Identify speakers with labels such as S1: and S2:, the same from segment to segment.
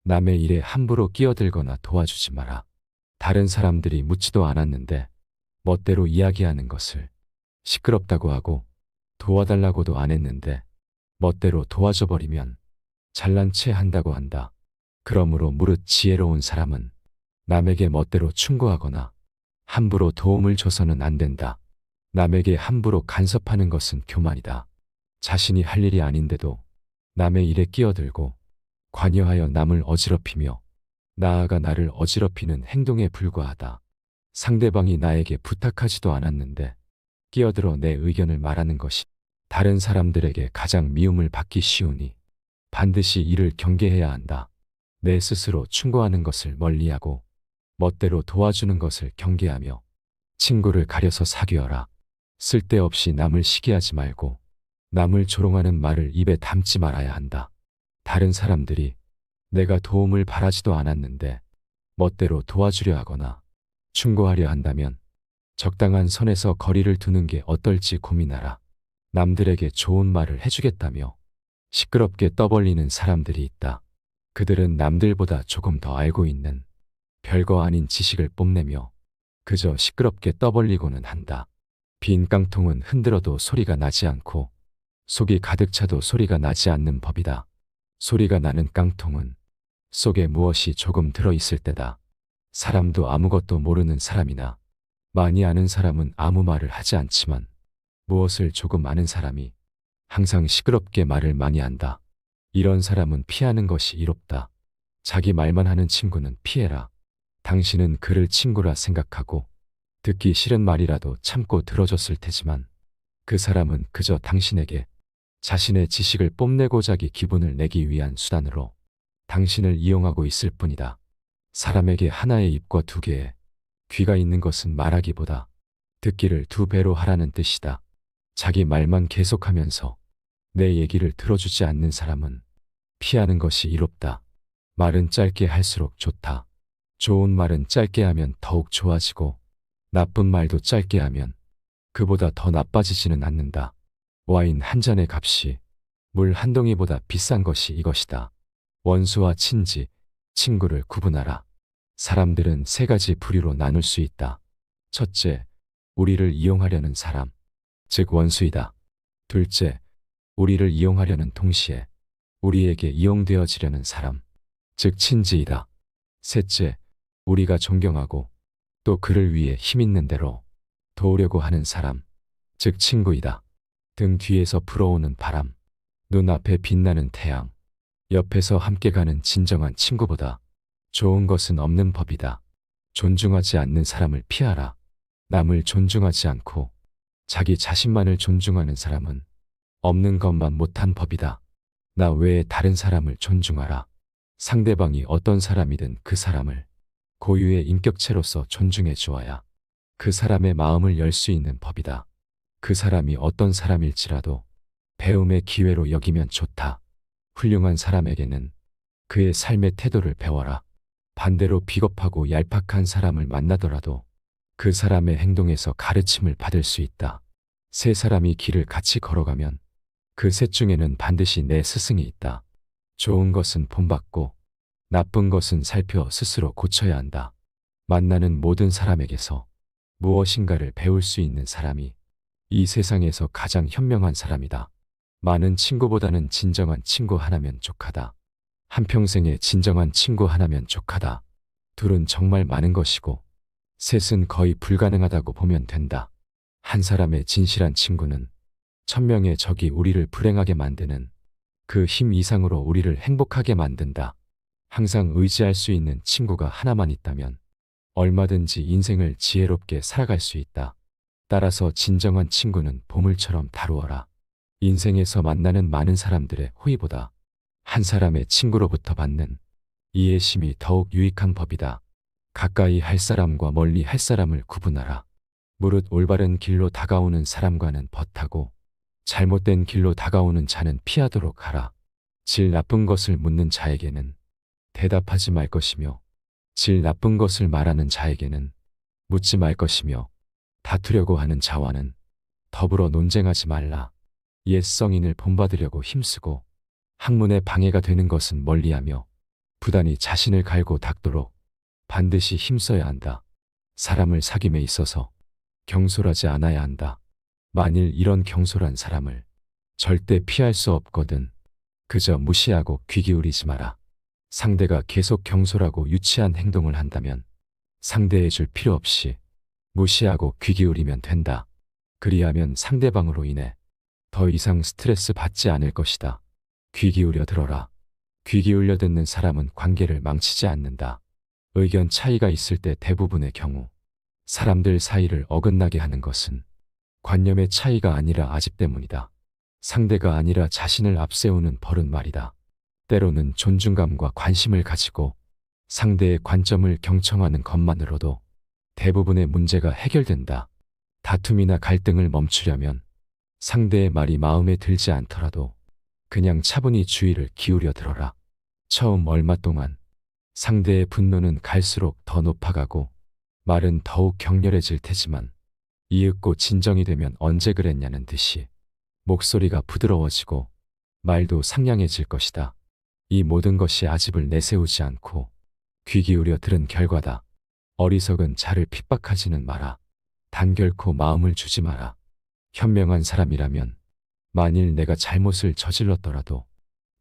S1: 남의 일에 함부로 끼어들거나 도와주지 마라. 다른 사람들이 묻지도 않았는데 멋대로 이야기하는 것을 시끄럽다고 하고 도와달라고도 안 했는데 멋대로 도와줘 버리면 잘난 체 한다고 한다. 그러므로 무릇 지혜로운 사람은 남에게 멋대로 충고하거나 함부로 도움을 줘서는 안 된다. 남에게 함부로 간섭하는 것은 교만이다. 자신이 할 일이 아닌데도 남의 일에 끼어들고 관여하여 남을 어지럽히며 나아가 나를 어지럽히는 행동에 불과하다. 상대방이 나에게 부탁하지도 않았는데 끼어들어 내 의견을 말하는 것이 다른 사람들에게 가장 미움을 받기 쉬우니 반드시 이를 경계해야 한다. 내 스스로 충고하는 것을 멀리하고 멋대로 도와주는 것을 경계하며 친구를 가려서 사귀어라. 쓸데없이 남을 시기하지 말고 남을 조롱하는 말을 입에 담지 말아야 한다. 다른 사람들이 내가 도움을 바라지도 않았는데 멋대로 도와주려 하거나 충고하려 한다면 적당한 선에서 거리를 두는 게 어떨지 고민하라. 남들에게 좋은 말을 해주겠다며 시끄럽게 떠벌리는 사람들이 있다. 그들은 남들보다 조금 더 알고 있는 별거 아닌 지식을 뽐내며 그저 시끄럽게 떠벌리고는 한다. 빈 깡통은 흔들어도 소리가 나지 않고 속이 가득 차도 소리가 나지 않는 법이다. 소리가 나는 깡통은 속에 무엇이 조금 들어있을 때다. 사람도 아무것도 모르는 사람이나 많이 아는 사람은 아무 말을 하지 않지만 무엇을 조금 아는 사람이 항상 시끄럽게 말을 많이 한다. 이런 사람은 피하는 것이 이롭다. 자기 말만 하는 친구는 피해라. 당신은 그를 친구라 생각하고 듣기 싫은 말이라도 참고 들어줬을 테지만 그 사람은 그저 당신에게 자신의 지식을 뽐내고 자기 기분을 내기 위한 수단으로 당신을 이용하고 있을 뿐이다. 사람에게 하나의 입과 두 개의 귀가 있는 것은 말하기보다 듣기를 두 배로 하라는 뜻이다. 자기 말만 계속하면서 내 얘기를 들어주지 않는 사람은 피하는 것이 이롭다. 말은 짧게 할수록 좋다. 좋은 말은 짧게 하면 더욱 좋아지고 나쁜 말도 짧게 하면 그보다 더 나빠지지는 않는다. 와인 한 잔의 값이 물 한 동이보다 비싼 것이 이것이다. 원수와 친지, 친구를 구분하라. 사람들은 세 가지 부류로 나눌 수 있다. 첫째, 우리를 이용하려는 사람, 즉 원수이다. 둘째, 우리를 이용하려는 동시에 우리에게 이용되어지려는 사람, 즉 친지이다. 셋째, 우리가 존경하고 또 그를 위해 힘있는 대로 도우려고 하는 사람, 즉 친구이다. 등 뒤에서 불어오는 바람, 눈앞에 빛나는 태양, 옆에서 함께 가는 진정한 친구보다 좋은 것은 없는 법이다. 존중하지 않는 사람을 피하라. 남을 존중하지 않고 자기 자신만을 존중하는 사람은 없는 것만 못한 법이다. 나 외에 다른 사람을 존중하라. 상대방이 어떤 사람이든 그 사람을 고유의 인격체로서 존중해 주어야 그 사람의 마음을 열 수 있는 법이다. 그 사람이 어떤 사람일지라도 배움의 기회로 여기면 좋다. 훌륭한 사람에게는 그의 삶의 태도를 배워라. 반대로 비겁하고 얄팍한 사람을 만나더라도 그 사람의 행동에서 가르침을 받을 수 있다. 세 사람이 길을 같이 걸어가면 그 셋 중에는 반드시 내 스승이 있다. 좋은 것은 본받고 나쁜 것은 살펴 스스로 고쳐야 한다. 만나는 모든 사람에게서 무엇인가를 배울 수 있는 사람이 이 세상에서 가장 현명한 사람이다. 많은 친구보다는 진정한 친구 하나면 족하다. 한평생에 진정한 친구 하나면 족하다. 둘은 정말 많은 것이고 셋은 거의 불가능하다고 보면 된다. 한 사람의 진실한 친구는 1000명의 적이 우리를 불행하게 만드는 그 힘 이상으로 우리를 행복하게 만든다. 항상 의지할 수 있는 친구가 하나만 있다면 얼마든지 인생을 지혜롭게 살아갈 수 있다. 따라서 진정한 친구는 보물처럼 다루어라. 인생에서 만나는 많은 사람들의 호의보다 한 사람의 친구로부터 받는 이해심이 더욱 유익한 법이다. 가까이 할 사람과 멀리 할 사람을 구분하라. 무릇 올바른 길로 다가오는 사람과는 벗하고 잘못된 길로 다가오는 자는 피하도록 하라. 질 나쁜 것을 묻는 자에게는 대답하지 말 것이며 질 나쁜 것을 말하는 자에게는 묻지 말 것이며 다투려고 하는 자와는 더불어 논쟁하지 말라. 옛 성인을 본받으려고 힘쓰고 학문에 방해가 되는 것은 멀리하며 부단히 자신을 갈고 닦도록 반드시 힘써야 한다. 사람을 사귐에 있어서 경솔하지 않아야 한다. 만일 이런 경솔한 사람을 절대 피할 수 없거든. 그저 무시하고 귀 기울이지 마라. 상대가 계속 경솔하고 유치한 행동을 한다면 상대해 줄 필요 없이 무시하고 귀 기울이면 된다. 그리하면 상대방으로 인해 더 이상 스트레스 받지 않을 것이다. 귀 기울여 들어라. 귀 기울여 듣는 사람은 관계를 망치지 않는다. 의견 차이가 있을 때 대부분의 경우 사람들 사이를 어긋나게 하는 것은 관념의 차이가 아니라 아집 때문이다. 상대가 아니라 자신을 앞세우는 버릇 말이다. 때로는 존중감과 관심을 가지고 상대의 관점을 경청하는 것만으로도 대부분의 문제가 해결된다. 다툼이나 갈등을 멈추려면 상대의 말이 마음에 들지 않더라도 그냥 차분히 주의를 기울여 들어라. 처음 얼마 동안 상대의 분노는 갈수록 더 높아가고 말은 더욱 격렬해질 테지만 이윽고 진정이 되면 언제 그랬냐는 듯이 목소리가 부드러워지고 말도 상냥해질 것이다. 이 모든 것이 아집을 내세우지 않고 귀 기울여 들은 결과다. 어리석은 자를 핍박하지는 마라. 단결코 마음을 주지 마라. 현명한 사람이라면 만일 내가 잘못을 저질렀더라도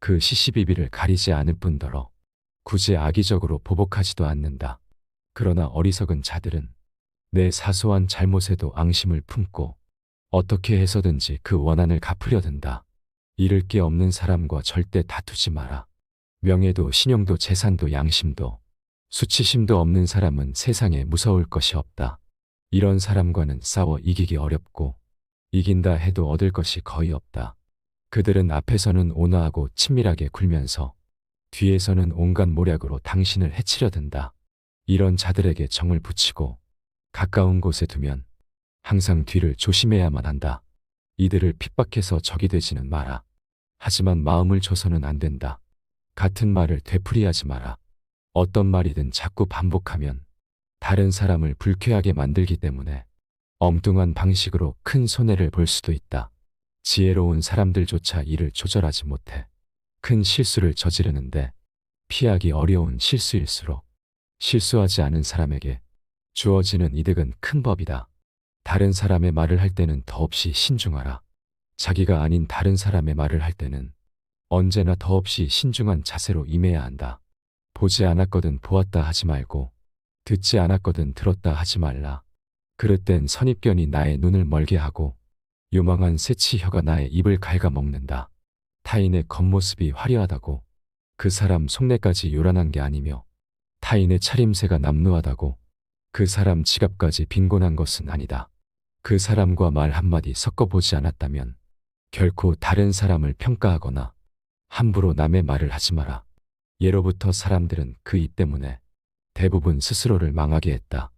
S1: 그 시시비비를 가리지 않을 뿐더러 굳이 악의적으로 보복하지도 않는다. 그러나 어리석은 자들은 내 사소한 잘못에도 앙심을 품고 어떻게 해서든지 그 원한을 갚으려 든다. 잃을 게 없는 사람과 절대 다투지 마라. 명예도 신용도 재산도 양심도 수치심도 없는 사람은 세상에 무서울 것이 없다. 이런 사람과는 싸워 이기기 어렵고 이긴다 해도 얻을 것이 거의 없다. 그들은 앞에서는 온화하고 친밀하게 굴면서 뒤에서는 온갖 모략으로 당신을 해치려 든다. 이런 자들에게 정을 붙이고 가까운 곳에 두면 항상 뒤를 조심해야만 한다. 이들을 핍박해서 적이 되지는 마라. 하지만 마음을 줘서는 안 된다. 같은 말을 되풀이하지 마라. 어떤 말이든 자꾸 반복하면 다른 사람을 불쾌하게 만들기 때문에 엉뚱한 방식으로 큰 손해를 볼 수도 있다. 지혜로운 사람들조차 이를 조절하지 못해 큰 실수를 저지르는데 피하기 어려운 실수일수록 실수하지 않은 사람에게 주어지는 이득은 큰 법이다. 다른 사람의 말을 할 때는 더없이 신중하라. 자기가 아닌 다른 사람의 말을 할 때는 언제나 더없이 신중한 자세로 임해야 한다. 보지 않았거든 보았다 하지 말고 듣지 않았거든 들었다 하지 말라. 그릇된 선입견이 나의 눈을 멀게 하고 요망한 새치혀가 나의 입을 갉아먹는다. 타인의 겉모습이 화려하다고 그 사람 속내까지 요란한 게 아니며 타인의 차림새가 남루하다고 그 사람 지갑까지 빈곤한 것은 아니다. 그 사람과 말 한마디 섞어보지 않았다면 결코 다른 사람을 평가하거나 함부로 남의 말을 하지 마라. 예로부터 사람들은 그 입 때문에 대부분 스스로를 망하게 했다.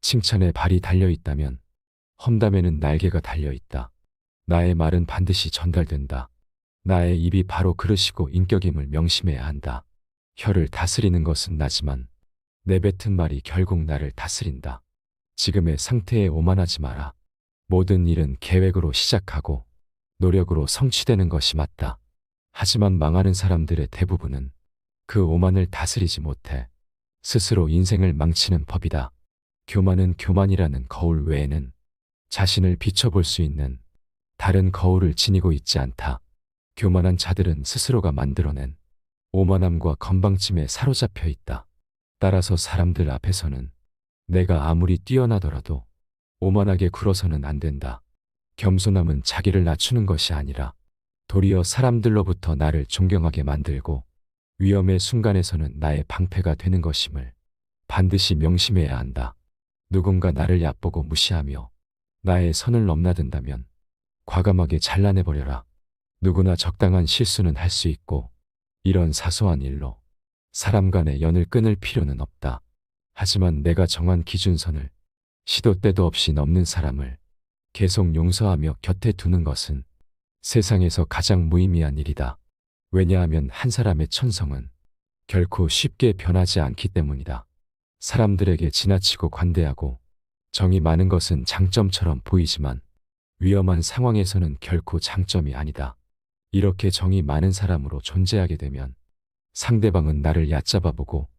S1: 칭찬에 발이 달려있다면 험담에는 날개가 달려있다. 나의 말은 반드시 전달된다. 나의 입이 바로 그릇이고 인격임을 명심해야 한다. 혀를 다스리는 것은 나지만 내뱉은 말이 결국 나를 다스린다. 지금의 상태에 오만하지 마라. 모든 일은 계획으로 시작하고 노력으로 성취되는 것이 맞다. 하지만 망하는 사람들의 대부분은 그 오만을 다스리지 못해 스스로 인생을 망치는 법이다. 교만은 교만이라는 거울 외에는 자신을 비춰볼 수 있는 다른 거울을 지니고 있지 않다. 교만한 자들은 스스로가 만들어낸 오만함과 건방짐에 사로잡혀 있다. 따라서 사람들 앞에서는 내가 아무리 뛰어나더라도 오만하게 굴어서는 안 된다. 겸손함은 자기를 낮추는 것이 아니라 도리어 사람들로부터 나를 존경하게 만들고 위험의 순간에서는 나의 방패가 되는 것임을 반드시 명심해야 한다. 누군가 나를 얕보고 무시하며 나의 선을 넘나든다면 과감하게 잘라내버려라. 누구나 적당한 실수는 할 수 있고 이런 사소한 일로 사람 간의 연을 끊을 필요는 없다. 하지만 내가 정한 기준선을 시도 때도 없이 넘는 사람을 계속 용서하며 곁에 두는 것은 세상에서 가장 무의미한 일이다. 왜냐하면 한 사람의 천성은 결코 쉽게 변하지 않기 때문이다. 사람들에게 지나치고 관대하고 정이 많은 것은 장점처럼 보이지만 위험한 상황에서는 결코 장점이 아니다. 이렇게 정이 많은 사람으로 존재하게 되면 상대방은 나를 얕잡아보고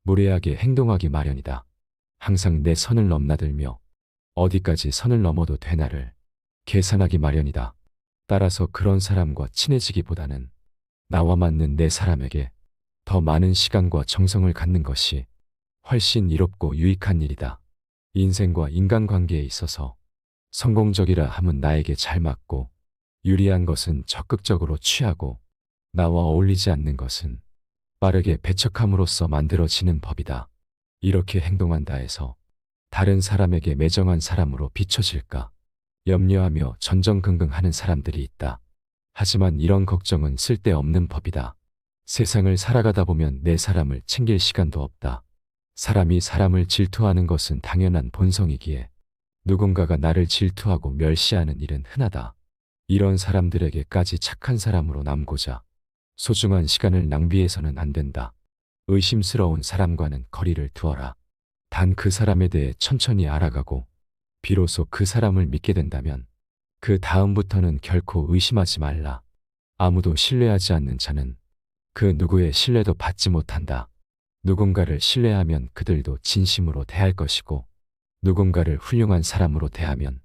S1: 무례하게 행동하기 마련이다. 항상 내 선을 넘나들며 어디까지 선을 넘어도 되나를 계산하기 마련이다. 따라서 그런 사람과 친해지기보다는 나와 맞는 내 사람에게 더 많은 시간과 정성을 갖는 것이 훨씬 이롭고 유익한 일이다. 인생과 인간관계에 있어서 성공적이라 함은 나에게 잘 맞고 유리한 것은 적극적으로 취하고 나와 어울리지 않는 것은 빠르게 배척함으로써 만들어지는 법이다. 이렇게 행동한다 해서 다른 사람에게 매정한 사람으로 비춰질까 염려하며 전전긍긍하는 사람들이 있다. 하지만 이런 걱정은 쓸데없는 법이다. 세상을 살아가다 보면 내 사람을 챙길 시간도 없다. 사람이 사람을 질투하는 것은 당연한 본성이기에 누군가가 나를 질투하고 멸시하는 일은 흔하다. 이런 사람들에게까지 착한 사람으로 남고자 소중한 시간을 낭비해서는 안 된다. 의심스러운 사람과는 거리를 두어라. 단 그 사람에 대해 천천히 알아가고 비로소 그 사람을 믿게 된다면 그 다음부터는 결코 의심하지 말라. 아무도 신뢰하지 않는 자는 그 누구의 신뢰도 받지 못한다. 누군가를 신뢰하면 그들도 진심으로 대할 것이고 누군가를 훌륭한 사람으로 대하면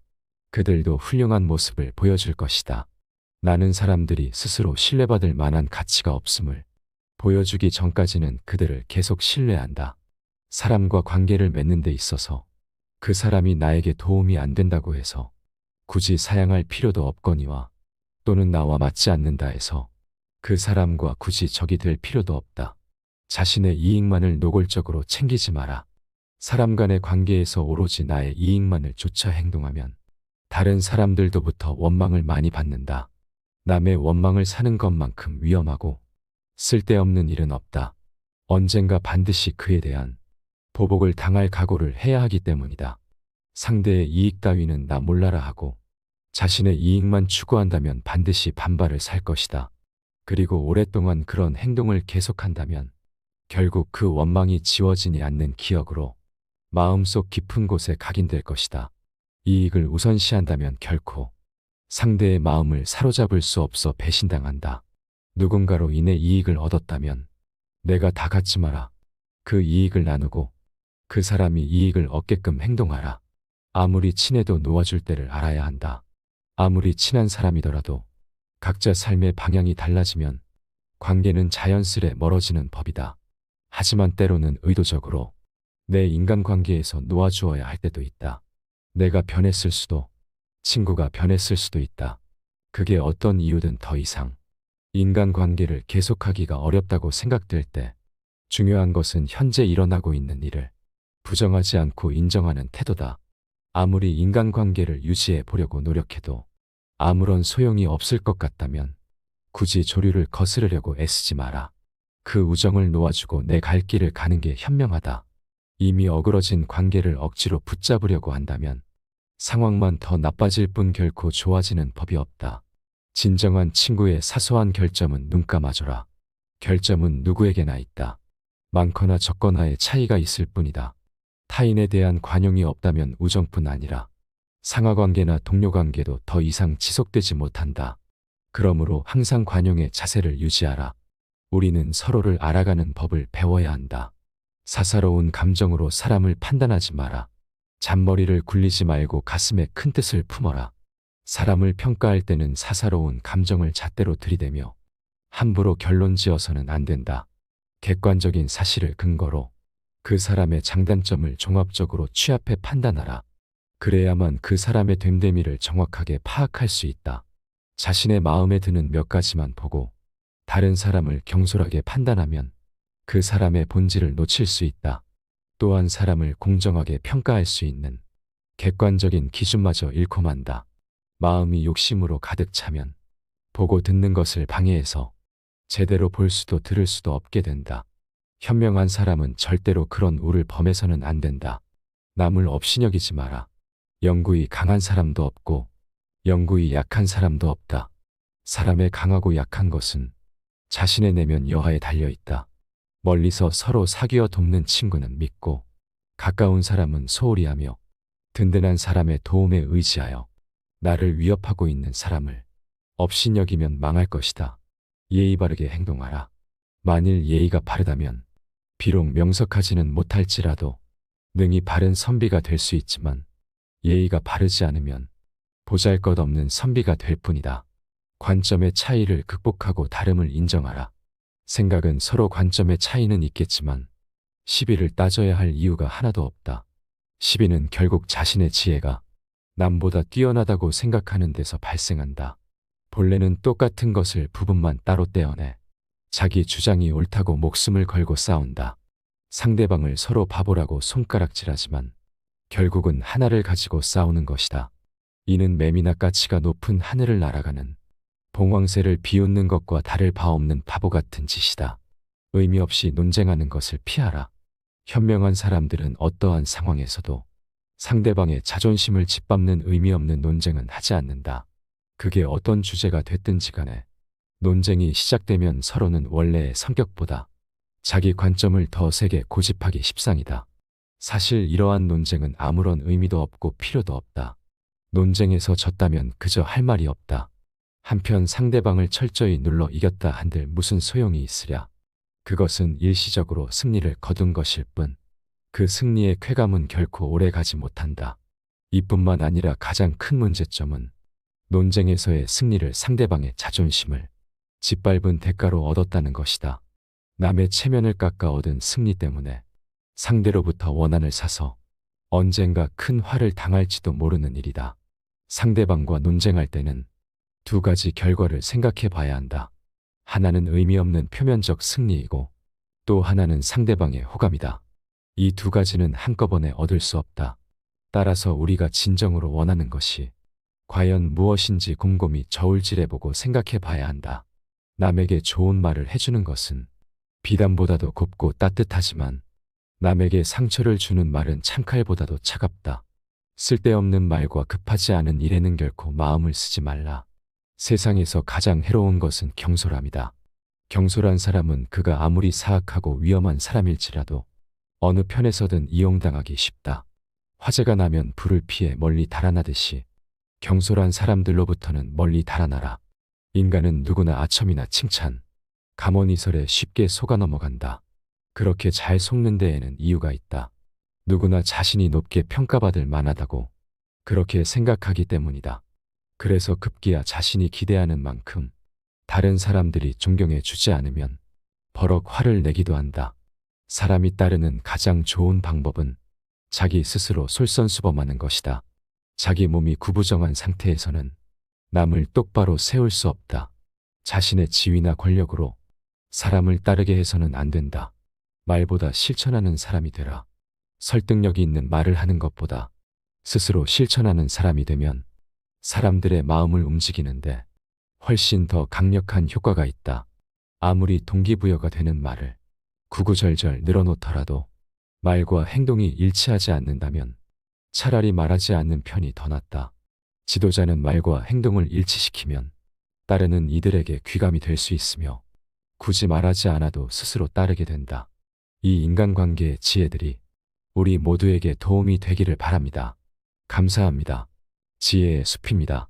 S1: 그들도 훌륭한 모습을 보여줄 것이다. 나는 사람들이 스스로 신뢰받을 만한 가치가 없음을 보여주기 전까지는 그들을 계속 신뢰한다. 사람과 관계를 맺는 데 있어서 그 사람이 나에게 도움이 안 된다고 해서 굳이 사양할 필요도 없거니와 또는 나와 맞지 않는다 해서 그 사람과 굳이 적이 될 필요도 없다. 자신의 이익만을 노골적으로 챙기지 마라. 사람 간의 관계에서 오로지 나의 이익만을 쫓아 행동하면 다른 사람들로부터 원망을 많이 받는다. 남의 원망을 사는 것만큼 위험하고 쓸데없는 일은 없다. 언젠가 반드시 그에 대한 보복을 당할 각오를 해야 하기 때문이다. 상대의 이익 따위는 나 몰라라 하고 자신의 이익만 추구한다면 반드시 반발을 살 것이다. 그리고 오랫동안 그런 행동을 계속한다면 결국 그 원망이 지워지지 않는 기억으로 마음속 깊은 곳에 각인될 것이다. 이익을 우선시한다면 결코 상대의 마음을 사로잡을 수 없어 배신당한다. 누군가로 인해 이익을 얻었다면 내가 다 갖지 마라. 그 이익을 나누고 그 사람이 이익을 얻게끔 행동하라. 아무리 친해도 놓아줄 때를 알아야 한다. 아무리 친한 사람이더라도 각자 삶의 방향이 달라지면 관계는 자연스레 멀어지는 법이다. 하지만 때로는 의도적으로 내 인간관계에서 놓아주어야 할 때도 있다. 내가 변했을 수도, 친구가 변했을 수도 있다. 그게 어떤 이유든 더 이상 인간관계를 계속하기가 어렵다고 생각될 때 중요한 것은 현재 일어나고 있는 일을 부정하지 않고 인정하는 태도다. 아무리 인간관계를 유지해 보려고 노력해도 아무런 소용이 없을 것 같다면 굳이 조류를 거스르려고 애쓰지 마라. 그 우정을 놓아주고 내 갈 길을 가는 게 현명하다. 이미 어그러진 관계를 억지로 붙잡으려고 한다면 상황만 더 나빠질 뿐 결코 좋아지는 법이 없다. 진정한 친구의 사소한 결점은 눈 감아줘라. 결점은 누구에게나 있다. 많거나 적거나의 차이가 있을 뿐이다. 타인에 대한 관용이 없다면 우정뿐 아니라 상하관계나 동료관계도 더 이상 지속되지 못한다. 그러므로 항상 관용의 자세를 유지하라. 우리는 서로를 알아가는 법을 배워야 한다. 사사로운 감정으로 사람을 판단하지 마라. 잔머리를 굴리지 말고 가슴에 큰 뜻을 품어라. 사람을 평가할 때는 사사로운 감정을 잣대로 들이대며 함부로 결론 지어서는 안 된다. 객관적인 사실을 근거로 그 사람의 장단점을 종합적으로 취합해 판단하라. 그래야만 그 사람의 됨됨이를 정확하게 파악할 수 있다. 자신의 마음에 드는 몇 가지만 보고 다른 사람을 경솔하게 판단하면 그 사람의 본질을 놓칠 수 있다. 또한 사람을 공정하게 평가할 수 있는 객관적인 기준마저 잃고 만다. 마음이 욕심으로 가득 차면 보고 듣는 것을 방해해서 제대로 볼 수도 들을 수도 없게 된다. 현명한 사람은 절대로 그런 우를 범해서는 안 된다. 남을 업신여기지 마라. 영구히 강한 사람도 없고 영구히 약한 사람도 없다. 사람의 강하고 약한 것은 자신의 내면 여하에 달려있다. 멀리서 서로 사귀어 돕는 친구는 믿고 가까운 사람은 소홀히 하며 든든한 사람의 도움에 의지하여 나를 위협하고 있는 사람을 업신여기면 망할 것이다. 예의 바르게 행동하라. 만일 예의가 바르다면 비록 명석하지는 못할지라도 능히 바른 선비가 될 수 있지만 예의가 바르지 않으면 보잘것없는 선비가 될 뿐이다. 관점의 차이를 극복하고 다름을 인정하라. 생각은 서로 관점의 차이는 있겠지만 시비를 따져야 할 이유가 하나도 없다. 시비는 결국 자신의 지혜가 남보다 뛰어나다고 생각하는 데서 발생한다. 본래는 똑같은 것을 부분만 따로 떼어내 자기 주장이 옳다고 목숨을 걸고 싸운다. 상대방을 서로 바보라고 손가락질하지만 결국은 하나를 가지고 싸우는 것이다. 이는 매미나 까치가 높은 하늘을 날아가는 봉황새를 비웃는 것과 다를 바 없는 바보 같은 짓이다. 의미 없이 논쟁하는 것을 피하라. 현명한 사람들은 어떠한 상황에서도 상대방의 자존심을 짓밟는 의미 없는 논쟁은 하지 않는다. 그게 어떤 주제가 됐든지 간에 논쟁이 시작되면 서로는 원래의 성격보다 자기 관점을 더 세게 고집하기 십상이다. 사실 이러한 논쟁은 아무런 의미도 없고 필요도 없다. 논쟁에서 졌다면 그저 할 말이 없다. 한편 상대방을 철저히 눌러 이겼다 한들 무슨 소용이 있으랴. 그것은 일시적으로 승리를 거둔 것일 뿐 그 승리의 쾌감은 결코 오래 가지 못한다. 이뿐만 아니라 가장 큰 문제점은 논쟁에서의 승리를 상대방의 자존심을 짓밟은 대가로 얻었다는 것이다. 남의 체면을 깎아 얻은 승리 때문에 상대로부터 원한을 사서 언젠가 큰 화를 당할지도 모르는 일이다. 상대방과 논쟁할 때는 두 가지 결과를 생각해 봐야 한다. 하나는 의미 없는 표면적 승리이고 또 하나는 상대방의 호감이다. 이 두 가지는 한꺼번에 얻을 수 없다. 따라서 우리가 진정으로 원하는 것이 과연 무엇인지 곰곰이 저울질해보고 생각해 봐야 한다. 남에게 좋은 말을 해주는 것은 비단보다도 곱고 따뜻하지만 남에게 상처를 주는 말은 참칼보다도 차갑다. 쓸데없는 말과 급하지 않은 일에는 결코 마음을 쓰지 말라. 세상에서 가장 해로운 것은 경솔함이다. 경솔한 사람은 그가 아무리 사악하고 위험한 사람일지라도 어느 편에서든 이용당하기 쉽다. 화재가 나면 불을 피해 멀리 달아나듯이 경솔한 사람들로부터는 멀리 달아나라. 인간은 누구나 아첨이나 칭찬, 감언이설에 쉽게 속아 넘어간다. 그렇게 잘 속는 데에는 이유가 있다. 누구나 자신이 높게 평가받을 만하다고 그렇게 생각하기 때문이다. 그래서 급기야 자신이 기대하는 만큼 다른 사람들이 존경해 주지 않으면 버럭 화를 내기도 한다. 사람이 따르는 가장 좋은 방법은 자기 스스로 솔선수범하는 것이다. 자기 몸이 구부정한 상태에서는 남을 똑바로 세울 수 없다. 자신의 지위나 권력으로 사람을 따르게 해서는 안 된다. 말보다 실천하는 사람이 되라. 설득력이 있는 말을 하는 것보다 스스로 실천하는 사람이 되면 사람들의 마음을 움직이는데 훨씬 더 강력한 효과가 있다. 아무리 동기부여가 되는 말을 구구절절 늘어놓더라도 말과 행동이 일치하지 않는다면 차라리 말하지 않는 편이 더 낫다. 지도자는 말과 행동을 일치시키면 따르는 이들에게 귀감이 될 수 있으며 굳이 말하지 않아도 스스로 따르게 된다. 이 인간관계의 지혜들이 우리 모두에게 도움이 되기를 바랍니다. 감사합니다. 지혜의 숲입니다.